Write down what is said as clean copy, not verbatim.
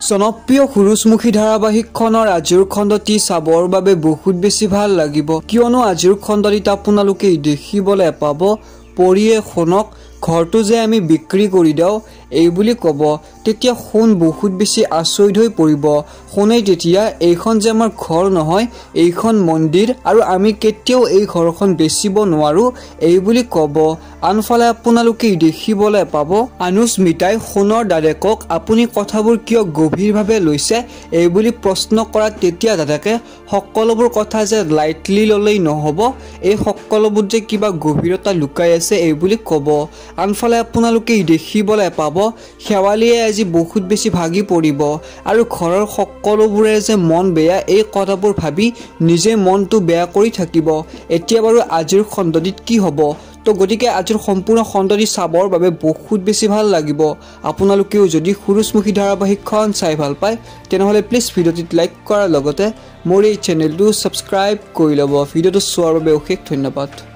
জনপ্ৰিয় সূৰুযমুখী ধাৰাবাহিকখনৰ আজিৰ খণ্ডটি চাবৰ বাবে বহুত বেছি ভাল লাগিব কিয়নো আজিৰ খণ্ডটিত আপোনালোকে দেখিবলৈ পাব পৰিয়ে সোণক ঘৰটো যে আমি বিক্ৰী কৰি দিও এই বুলি ক'ব তেতিয়া সোণ বহুত বেছি আচৰিত হৈ পৰিব সোণে তেতিয়া এইখন যে আমাৰ ঘৰ নহয় এইখন মন্দিৰ আৰু আমি কেতিয়াও এই ঘৰখন বেচিব নোৱাৰো এই বুলি ক'ব আনফালে আপোনালোকে দেখিবলৈ পাব অনুস্মিতাই সোণৰ দাদেকক আপুনি কথাবোৰ কিয় গভীৰভাৱে লৈছে এই বুলি প্ৰশ্ন কৰা তেতিয়া দাদেকে সকলোবোৰ কথা যে লাইটলি ললেই নহব এই সকলোবোৰ যে কিবা গভীৰতা লুকাই আছে এই বুলি ক'ব আনফালে আপোনালোকে দেখিবলৈ পাব শেৱালিয়ে আজি বহুত বেছি ভাগি পৰিব আৰু ঘৰৰ সকলোবোৰে যে মন বেয়া এই কথাবোৰ ভাবি নিজে মনটো বেয়া কৰি থাকিব এতিয়া বাৰু আজিৰ খণ্ডটিত কি হ'ব তো গতিকে আজিৰ সম্পূৰ্ণ খণ্ডটি চাবৰ বাবে বহুত বেছি ভাল লাগিব আপোনালোকেও যদি সূৰুযমুখী ধাৰাবাহিকখন চাই ভাল পায় তেনেহলে প্লিজ ভিডিঅ'টিত লাইক কৰাৰ লগতে মোৰ এই চেনেলটো সাবস্ক্ৰাইব কৰি ল'ব ভিডিঅ'টো চোৱাৰ বাবে অশেষ ধন্যবাদ